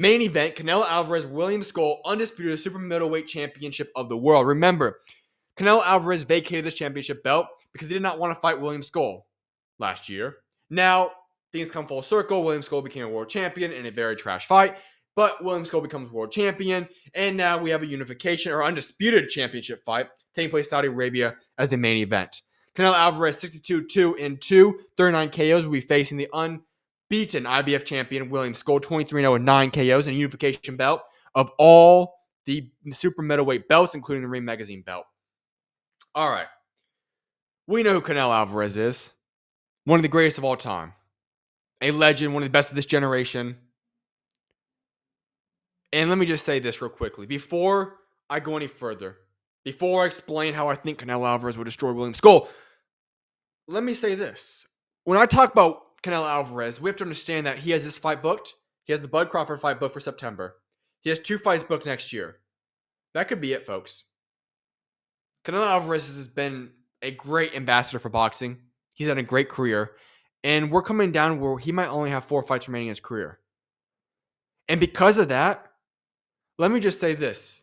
Main event, Canelo Alvarez, William Scull, undisputed super middleweight championship of the world. Remember, Canelo Alvarez vacated this championship belt because he did not want to fight William Scull last year. Now, things come full circle. William Scull became a world champion in a very trash fight, but William Scull becomes world champion, and now we have a unification or undisputed championship fight taking place in Saudi Arabia as the main event. Canelo Alvarez, 62-2-2, 39 KOs, will be facing the unbeaten IBF champion William Scull, 23-0 and 9 KOs, and a unification belt of all the super middleweight belts, including the Ring Magazine belt. All right. We know who Canelo Alvarez is. One of the greatest of all time. A legend, one of the best of this generation. And let me just say this real quickly. Before I go any further, before I explain how I think Canelo Alvarez will destroy William Scull, let me say this. When I talk about Canelo Alvarez, we have to understand that he has this fight booked. He has the Bud Crawford fight booked for September. He has 2 fights booked next year. That could be it, folks. Canelo Alvarez has been a great ambassador for boxing. He's had a great career. And we're coming down where he might only have 4 fights remaining in his career. And because of that, let me just say this.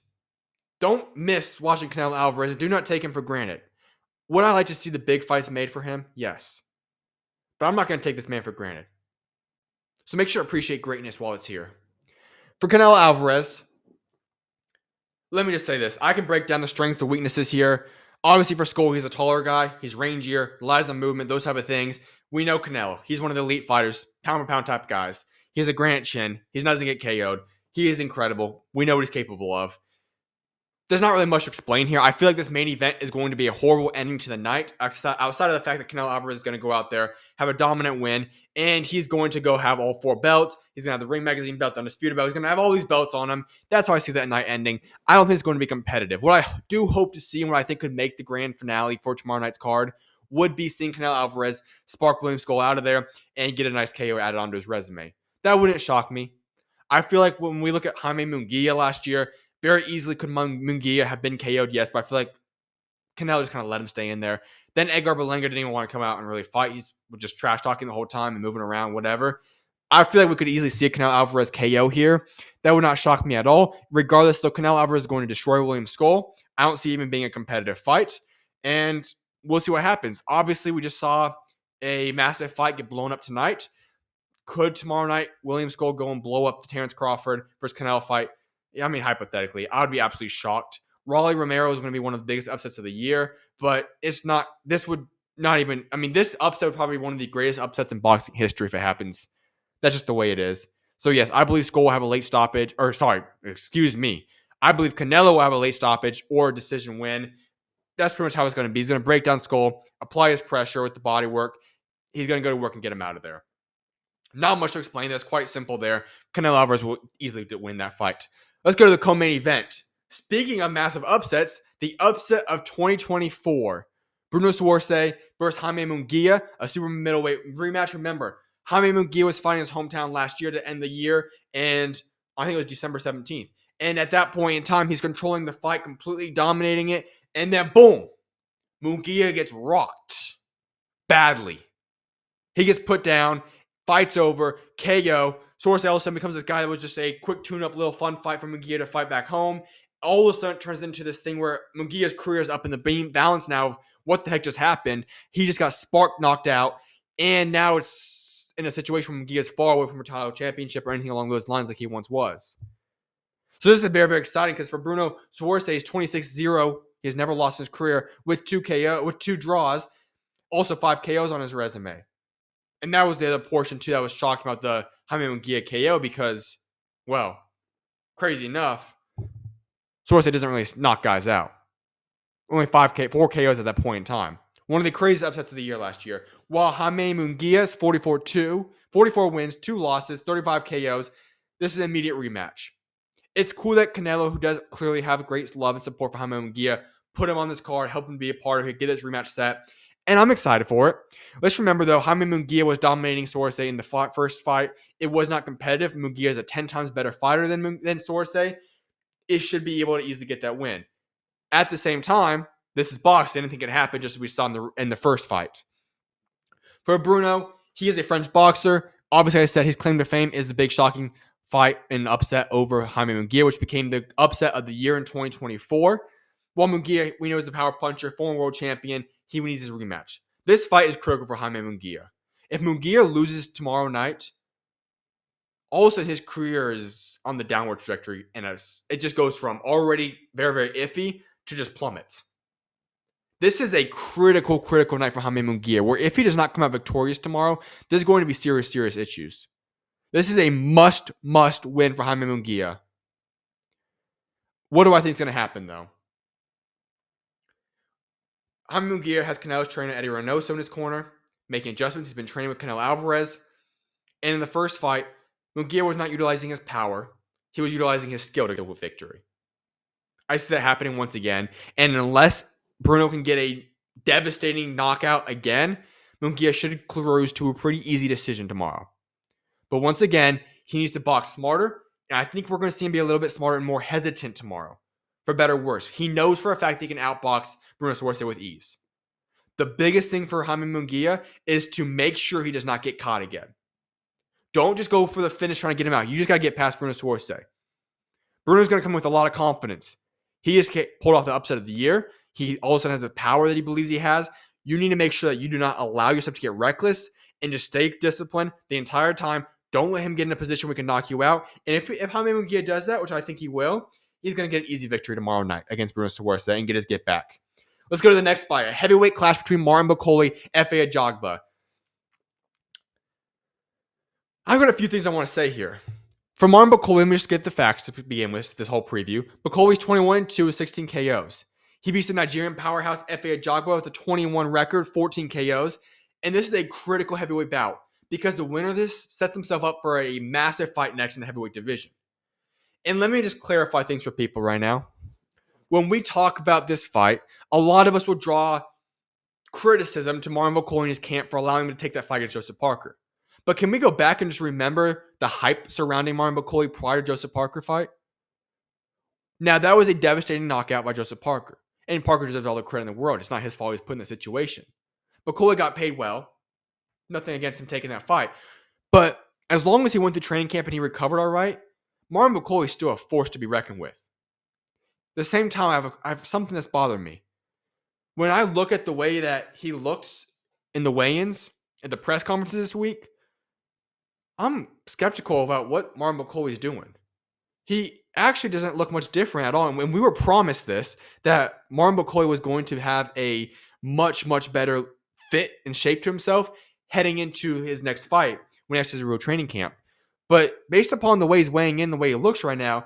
Don't miss watching Canelo Alvarez and do not take him for granted. Would I like to see the big fights made for him? Yes. But I'm not going to take this man for granted. So make sure to appreciate greatness while it's here. For Canelo Alvarez, let me just say this. I can break down the strengths, the weaknesses here. Obviously for Scull, he's a taller guy. He's rangier, relies on movement, those type of things. We know Canelo. He's one of the elite fighters, pound for pound type guys. He has a granite chin. He's not going to get KO'd. He is incredible. We know what he's capable of. There's not really much to explain here. I feel like this main event is going to be a horrible ending to the night, outside of the fact that Canelo Alvarez is going to go out there, have a dominant win, and he's going to go have all 4 belts. He's going to have the Ring Magazine belt, the Undisputed belt. He's going to have all these belts on him. That's how I see that night ending. I don't think it's going to be competitive. What I do hope to see and what I think could make the grand finale for tomorrow night's card would be seeing Canelo Alvarez spark William Scull out of there and get a nice KO added onto his resume. That wouldn't shock me. I feel like when we look at Jaime Munguia last year, very easily could Munguia have been KO'd, yes, but I feel like Canelo just kind of let him stay in there. Then Edgar Berlanga didn't even want to come out and really fight. He's just trash talking the whole time and moving around, whatever. I feel like we could easily see a Canelo Alvarez KO here. That would not shock me at all. Regardless, though, Canelo Alvarez is going to destroy William Scull. I don't see even being a competitive fight. And we'll see what happens. Obviously, we just saw a massive fight get blown up tonight. Could tomorrow night William Scull go and blow up the Terrence Crawford versus Canelo fight? I mean, hypothetically, I would be absolutely shocked. Rolly Romero is going to be one of the biggest upsets of the year, but it's not, this would not even, I mean, this upset would probably be one of the greatest upsets in boxing history if it happens. That's just the way it is. So yes, I believe Scull will have a late stoppage, or sorry, excuse me. I believe Canelo will have a late stoppage or a decision win. That's pretty much how it's going to be. He's going to break down Scull, apply his pressure with the body work. He's going to go to work and get him out of there. Not much to explain. That's quite simple there. Canelo Alvarez will easily win that fight. Let's go to the co-main event. Speaking of massive upsets, the upset of 2024. Bruno Surace versus Jaime Munguia, a super middleweight rematch. Remember, Jaime Munguia was fighting his hometown last year to end the year, and I think it was December 17th. And at that point in time, he's controlling the fight, completely dominating it, and then boom, Munguia gets rocked badly. He gets put down, fight's over, KO. Surace all of a sudden becomes this guy that was just a quick tune-up little fun fight for Munguia to fight back home. All of a sudden it turns into this thing where Munguia's career is up in the balance now of what the heck just happened. He just got spark knocked out, and now it's in a situation where Munguia is far away from a title championship or anything along those lines like he once was. So this is very, very exciting because for Bruno Surace, he's 26-0. He has never lost in his career with 2 draws, also 5 KOs on his resume. And that was the other portion, too, that was shocking about the Jaime Munguia KO because, well, crazy enough, Surace doesn't really knock guys out. Only 4 KOs at that point in time. One of the craziest upsets of the year last year. While Jaime Munguia is 44-2, 44 wins, 2 losses, 35 KOs, this is an immediate rematch. It's cool that Canelo, who does clearly have great love and support for Jaime Munguia, put him on this card, help him be a part of it, get this rematch set. And I'm excited for it. Let's remember, though, Jaime Munguia was dominating Surace in the first fight. It was not competitive. Munguia is a 10 times better fighter than Surace. It should be able to easily get that win. At the same time, this is boxing. Anything can happen, just as we saw in the first fight. For Bruno, he is a French boxer. Obviously, I said his claim to fame is the big shocking fight and upset over Jaime Munguia, which became the upset of the year in 2024. While Munguia, we know, is a power puncher, former world champion, he needs his rematch. This fight is critical for Jaime Munguia. If Munguia loses tomorrow night, all of a sudden his career is on the downward trajectory, and it just goes from already very, very iffy to just plummets. This is a critical night for Jaime Munguia, where if he does not come out victorious tomorrow, there's going to be serious issues. This is a must win for Jaime Munguia. What do I think is going to happen, though? Jaime Munguia has Canelo's trainer Eddie Reynoso in his corner, making adjustments. He's been training with Canelo Alvarez. And in the first fight, Munguia was not utilizing his power. He was utilizing his skill to go with victory. I see that happening once again. And unless Bruno can get a devastating knockout again, Munguia should cruise to a pretty easy decision tomorrow. But once again, he needs to box smarter. And I think we're going to see him be a little bit smarter and more hesitant tomorrow. For better or worse. He knows for a fact he can outbox Bruno Surace with ease. The biggest thing for Jaime Munguia is to make sure he does not get caught again. Don't just go for the finish trying to get him out. You just got to get past Bruno Surace. Bruno's going to come with a lot of confidence. He has pulled off the upset of the year. He all of a sudden has the power that he believes he has. You need to make sure that you do not allow yourself to get reckless and just stay disciplined the entire time. Don't let him get in a position where he can knock you out. And if Jaime Munguia does that, which I think he will, he's going to get an easy victory tomorrow night against Bruno Surace and get his get back. Let's go to the next fight. A heavyweight clash between Martin Bakole, F.A. Ajagba. I've got a few things I want to say here. For Martin Bakole, let me just get the facts to begin with this whole preview. Bakole's 21-2 with 16 KOs. He beats the Nigerian powerhouse F.A. Ajagba with a 21 record, 14 KOs. And this is a critical heavyweight bout because the winner of this sets himself up for a massive fight next in the heavyweight division. And let me just clarify things for people right now. When we talk about this fight, a lot of us will draw criticism to Martin Bakole and his camp for allowing him to take that fight against Joseph Parker. But can we go back and just remember the hype surrounding Martin Bakole prior to Joseph Parker fight? Now, that was a devastating knockout by Joseph Parker. And Parker deserves all the credit in the world. It's not his fault he was put in that situation. Bakole got paid well. Nothing against him taking that fight. But as long as he went to training camp and he recovered all right, Martin Bakole is still a force to be reckoned with. At the same time, I have something that's bothered me. When I look at the way that he looks in the weigh-ins, at the press conferences this week, I'm skeptical about what Martin Bakole is doing. He actually doesn't look much different at all. And when we were promised this, that Martin Bakole was going to have a much better fit and shape to himself heading into his next fight when he actually has a real training camp. But based upon the way he's weighing in, the way he looks right now,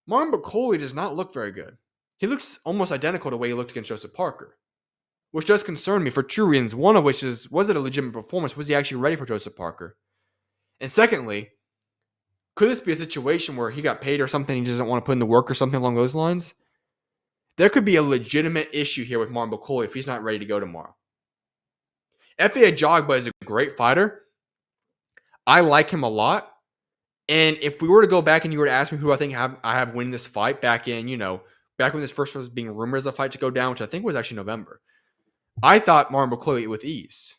Martin Bakole does not look very good. He looks almost identical to the way he looked against Joseph Parker, which does concern me for two reasons. One of which is, was it a legitimate performance? Was he actually ready for Joseph Parker? And secondly, could this be a situation where he got paid or something, he doesn't want to put in the work or something along those lines? There could be a legitimate issue here with Martin Bakole if he's not ready to go tomorrow. F.A. Ajagba is a great fighter. I like him a lot. And if we were to go back and you were to ask me who I think I have winning this fight back in, back when this first was being rumored as a fight to go down, which I think was actually November, I thought Martin Bakole with ease.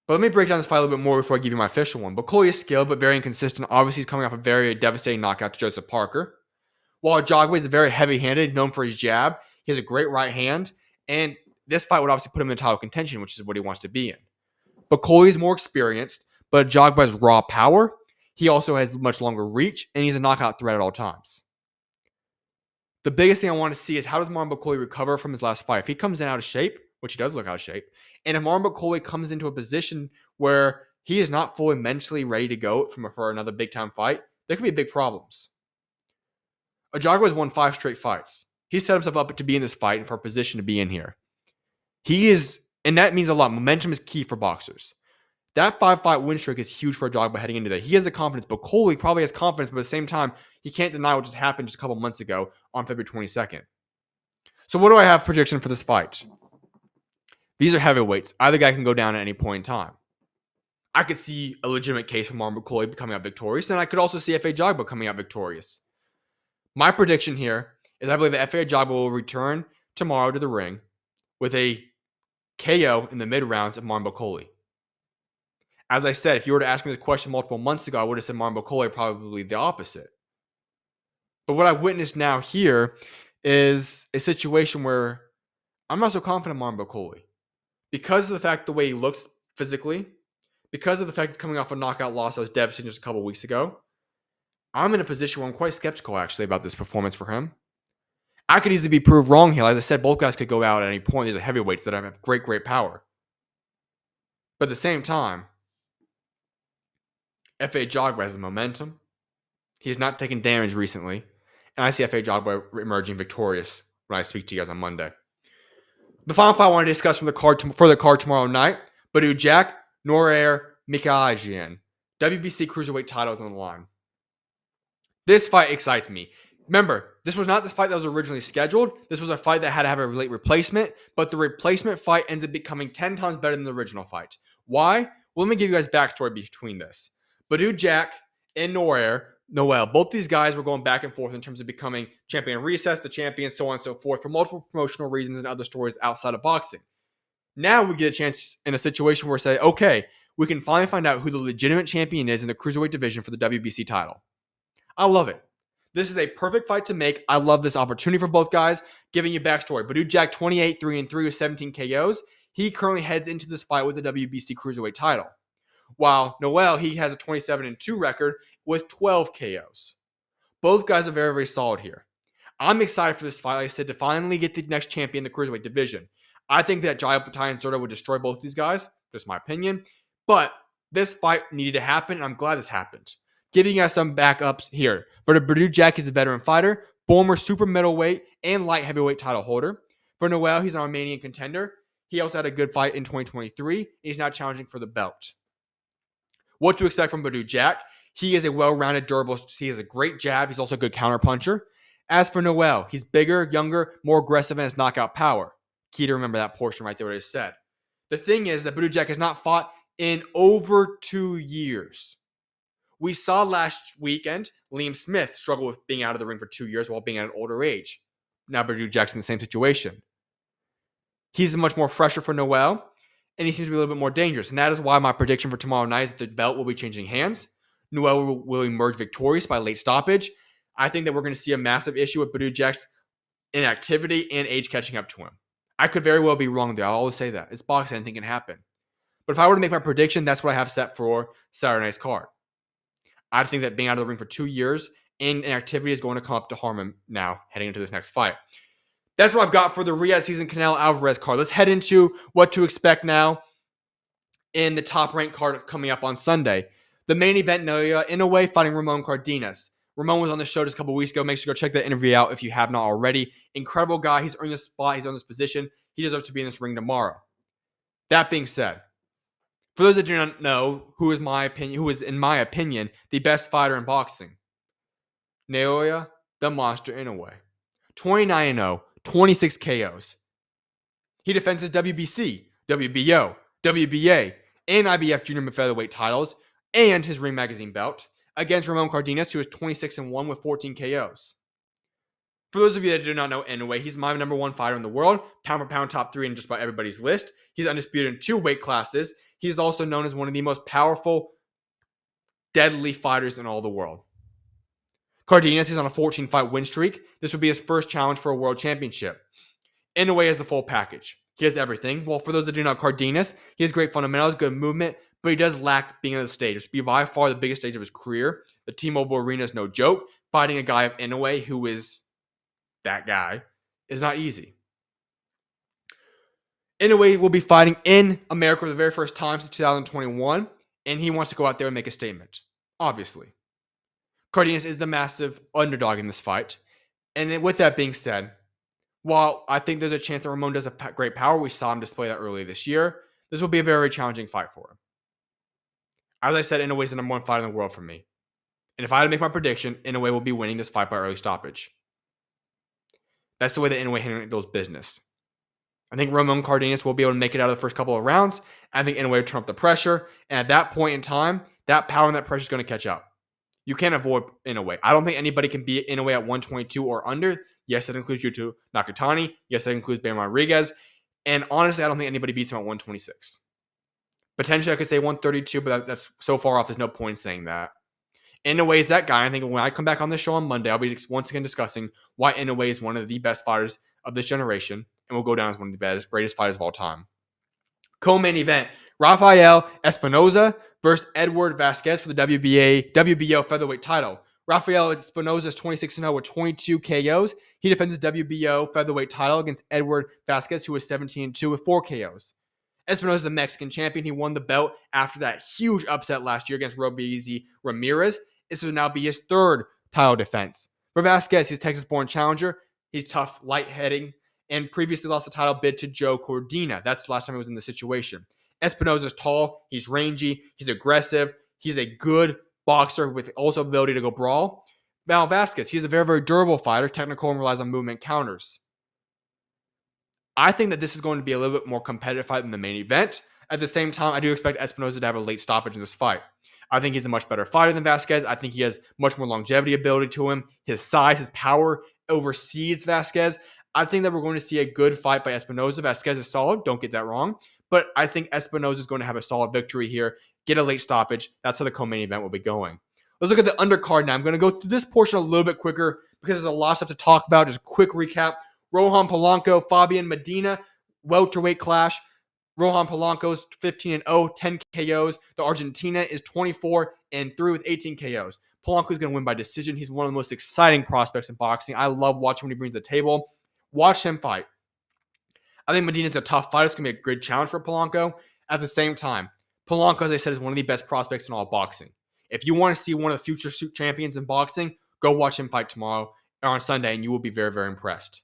But let me break down this fight a little bit more before I give you my official one. Bakole is skilled but very inconsistent. Obviously, he's coming off a very devastating knockout to Joseph Parker. While Ajagba is very heavy-handed, known for his jab, he has a great right hand. And this fight would obviously put him in title contention, which is what he wants to be in. Bakole is more experienced, but Ajagba has raw power. He also has much longer reach, and he's a knockout threat at all times. The biggest thing I want to see is how does Martin Bakole recover from his last fight? If he comes in out of shape, which he does look out of shape, and if Martin Bakole comes into a position where he is not fully mentally ready to go for another big-time fight, there could be big problems. Ajagba has won 5 straight fights. He set himself up to be in this fight and for a position to be in here. He is, and that means a lot. Momentum is key for boxers. That 5-fight win streak is huge for Ajagba heading into that. He has the confidence. Bakole probably has confidence, but at the same time, he can't deny what just happened just a couple months ago on February 22nd. So what do I have prediction for this fight? These are heavyweights. Either guy can go down at any point in time. I could see a legitimate case for Martin Bakole coming out victorious, and I could also see F.A. Ajagba coming out victorious. My prediction here is I believe that F.A. Ajagba will return tomorrow to the ring with a KO in the mid-rounds of Martin Bakole. As I said, if you were to ask me the question multiple months ago, I would have said Marlon Bakole, probably the opposite. But what I've witnessed now here is a situation where I'm not so confident in Marlon Bakole. Because of the fact the way he looks physically, because of the fact he's coming off a knockout loss that was devastating just a couple weeks ago, I'm in a position where I'm quite skeptical, actually, about this performance for him. I could easily be proved wrong here. Like I said, both guys could go out at any point. These are heavyweights that have great, great power. But at the same time, F.A. Ajagba has the momentum. He has not taken damage recently. And I see F.A. Ajagba emerging victorious when I speak to you guys on Monday. The final fight I want to discuss from the card for the card tomorrow night: Badou Jack, Norair, Mikaeljan. WBC Cruiserweight titles on the line. This fight excites me. Remember, this was not this fight that was originally scheduled. This was a fight that had to have a late replacement, but the replacement fight ends up becoming 10 times better than the original fight. Why? Well, let me give you guys backstory between this. Badou Jack and Noel, both these guys were going back and forth in terms of becoming champion recess, the champion, so on and so forth, for multiple promotional reasons and other stories outside of boxing. Now we get a chance in a situation where we say, okay, we can finally find out who the legitimate champion is in the Cruiserweight division for the WBC title. I love it. This is a perfect fight to make. I love this opportunity for both guys. Giving you backstory: Badou Jack 28-3-3 with 17 KOs. He currently heads into this fight with the WBC Cruiserweight title. While Noel, he has a 27-2 record with 12 KOs. Both guys are very, very solid here. I'm excited for this fight, like I said, to finally get the next champion in the Cruiserweight division. I think that Jai Patai and Zurdo would destroy both these guys. Just my opinion. But this fight needed to happen, and I'm glad this happened. Giving us some backups here. For the Badou Jack, he's a veteran fighter, former super middleweight and light heavyweight title holder. For Noel, he's an Armenian contender. He also had a good fight in 2023, and he's now challenging for the belt. What to expect from Badou Jack? He is a well-rounded, durable. He has a great jab. He's also a good counterpuncher. As for Noel, he's bigger, younger, more aggressive, and has knockout power. Key to remember that portion right there, what I said. The thing is that Badou Jack has not fought in over 2 years. We saw last weekend Liam Smith struggle with being out of the ring for 2 years while being at an older age. Now Badou Jack's in the same situation. He's much more fresher for Noel, and he seems to be a little bit more dangerous. And that is why my prediction for tomorrow night is that the belt will be changing hands. Noel will emerge victorious by late stoppage. I think that we're going to see a massive issue with Badou Jack's inactivity and age catching up to him. I could very well be wrong there. I'll always say that. It's boxing. Anything can happen. But if I were to make my prediction, that's what I have set for Saturday night's card. I think that being out of the ring for 2 years and inactivity is going to come up to harm him now heading into this next fight. That's what I've got for the Riyadh season Canelo Alvarez card. Let's head into what to expect now in the top-ranked card coming up on Sunday. The main event, Naoya Inoue fighting Ramon Cardenas. Ramon was on the show just a couple weeks ago. Make sure to go check that interview out if you have not already. Incredible guy. He's earned this spot. He's on this position. He deserves to be in this ring tomorrow. That being said, for those that do not know, who is, in my opinion, the best fighter in boxing, Naoya the Monster Inoue. 29-0, 26 KOs. He defends his WBC, WBO, WBA, and IBF junior featherweight titles, and his Ring Magazine belt against Ramon Cardenas, who is 26-1 with 14 KOs. For those of you that do not know Inoue, he's my number one fighter in the world, pound for pound top 3 in just about everybody's list. He's undisputed in 2 weight classes. He's also known as one of the most powerful, deadly fighters in all the world. Cardenas is on a 14-fight win streak. This would be his first challenge for a world championship. Inoue has the full package. He has everything. Well, for those that do not know Cardenas, he has great fundamentals, good movement, but he does lack being on the stage. This would be by far the biggest stage of his career. The T-Mobile Arena is no joke. Fighting a guy of Inoue, who is that guy, is not easy. Inoue will be fighting in America for the very first time since 2021, and he wants to go out there and make a statement, obviously. Cardenas is the massive underdog in this fight. And with that being said, while I think there's a chance that Ramon does have great power, we saw him display that earlier this year, this will be a very challenging fight for him. As I said, Inoue is the number one fighter in the world for me. And if I had to make my prediction, Inoue will be winning this fight by early stoppage. That's the way that Inoue handles business. I think Ramon Cardenas will be able to make it out of the first couple of rounds. I think Inoue will turn up the pressure. And at that point in time, that power and that pressure is going to catch up. You can't avoid Inoue. I don't think anybody can beat Inoue at 122 or under. Yes, that includes Yuto Nakatani. Yes, that includes Ben Rodriguez. And honestly, I don't think anybody beats him at 126. Potentially, I could say 132, but that's so far off. There's no point in saying that. Inoue is that guy. I think when I come back on the show on Monday, I'll be once again discussing why Inoue is one of the best fighters of this generation and will go down as one of the greatest fighters of all time. Co-main event, Rafael Espinoza versus Edward Vasquez for the WBO featherweight title. Rafael Espinoza is 26-0 with 22 KOs. He defends his WBO featherweight title against Edward Vasquez, who is 17-2 with 4 KOs. Espinoza is the Mexican champion. He won the belt after that huge upset last year against Robeisy Ramirez. This will now be his third title defense. For Vasquez, he's Texas-born challenger. He's tough, light-heading, and previously lost the title bid to Joe Cordina. That's the last time he was in the situation. Espinoza is tall. He's rangy. He's aggressive. He's a good boxer with also ability to go brawl. Now, Vasquez, he's a very, very durable fighter, technical, and relies on movement counters. I think that this is going to be a little bit more competitive fight than the main event. At the same time, I do expect Espinoza to have a late stoppage in this fight. I think he's a much better fighter than Vasquez. I think he has much more longevity ability to him. His size, his power oversees Vasquez. I think that we're going to see a good fight by Espinoza. Vasquez is solid. Don't get that wrong. But I think Espinoza is going to have a solid victory here. Get a late stoppage. That's how the co-main event will be going. Let's look at the undercard now. I'm going to go through this portion a little bit quicker because there's a lot of stuff to talk about. Just a quick recap. Rohan Polanco, Fabian Maidana, welterweight clash. Rohan Polanco's 15-0, 10 KOs. The Argentina is 24-3 with 18 KOs. Polanco's going to win by decision. He's one of the most exciting prospects in boxing. I love watching when he brings to the table. Watch him fight. I think Maidana's a tough fighter. It's going to be a good challenge for Polanco. At the same time, Polanco, as I said, is one of the best prospects in all boxing. If you want to see one of the future champions in boxing, go watch him fight tomorrow or on Sunday, and you will be very, very impressed.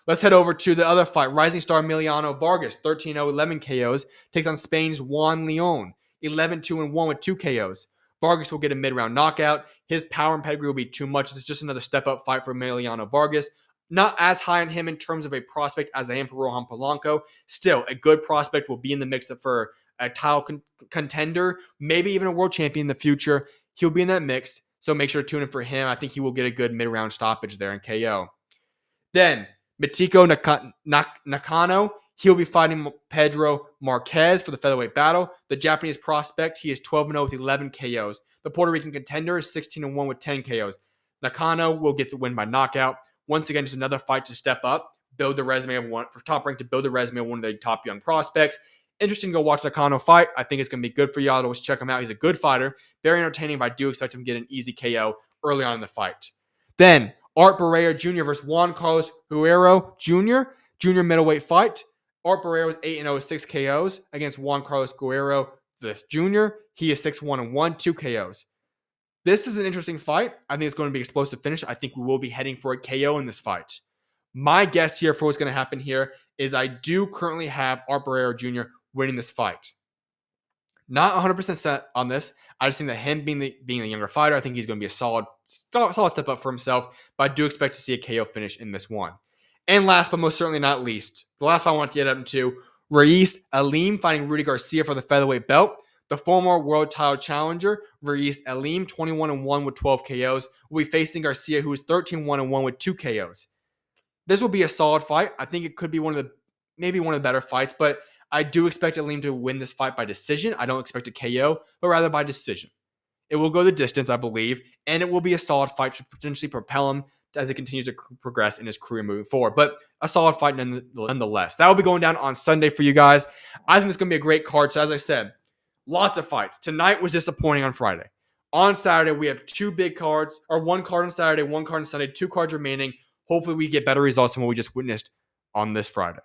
Let's head over to the other fight. Rising star Emiliano Vargas, 13-0, 11 KOs, takes on Spain's Juan Leon, 11-2-1 with 2 KOs. Vargas will get a mid-round knockout. His power and pedigree will be too much. It's just another step-up fight for Emiliano Vargas. Not as high on him in terms of a prospect as I am for Rohan Polanco. Still, a good prospect will be in the mix for a title contender, maybe even a world champion in the future. He'll be in that mix, so make sure to tune in for him. I think he will get a good mid-round stoppage there in KO. Then, Mikito Nakano, he'll be fighting Pedro Marquez for the featherweight battle. The Japanese prospect, he is 12-0 with 11 KOs. The Puerto Rican contender is 16-1 with 10 KOs. Nakano will get the win by knockout. Once again, just another fight to step up, build the resume of one for Top Rank to build the resume of one of the top young prospects. Interesting to go watch Nakano fight. I think it's going to be good for y'all to always check him out. He's a good fighter, very entertaining, but I do expect him to get an easy KO early on in the fight. Then, Art Barrera Jr. versus Juan Carlos Guerrero Jr. Junior middleweight fight. Art Barrera was 8-0 with 6 KOs against Juan Carlos Guerrero the Jr. He is 6-1-1, 2 KOs. This is an interesting fight. I think it's going to be explosive finish. I think we will be heading for a KO in this fight. My guess here for what's going to happen here is I do currently have Art Barrera Jr. winning this fight. Not 100% set on this. I just think that him being the younger fighter, I think he's going to be a solid step up for himself. But I do expect to see a KO finish in this one. And last but most certainly not least, the last fight I want to get up to, Aleem fighting Rudy Garcia for the featherweight belt. The former world title challenger, Aleem, 21-1 with 12 KOs, will be facing Garcia, who is 13-1-1 with 2 KOs. This will be a solid fight. I think it could be maybe one of the better fights, but I do expect Aleem to win this fight by decision. I don't expect a KO, but rather by decision. It will go the distance, I believe, and it will be a solid fight to potentially propel him as it continues to progress in his career moving forward. But a solid fight nonetheless. That will be going down on Sunday for you guys. I think it's going to be a great card. So as I said, lots of fights. Tonight was disappointing on Friday. On Saturday, we have 2 big cards, or 1 card on Saturday, 1 card on Sunday, 2 cards remaining. Hopefully we get better results than what we just witnessed on this Friday.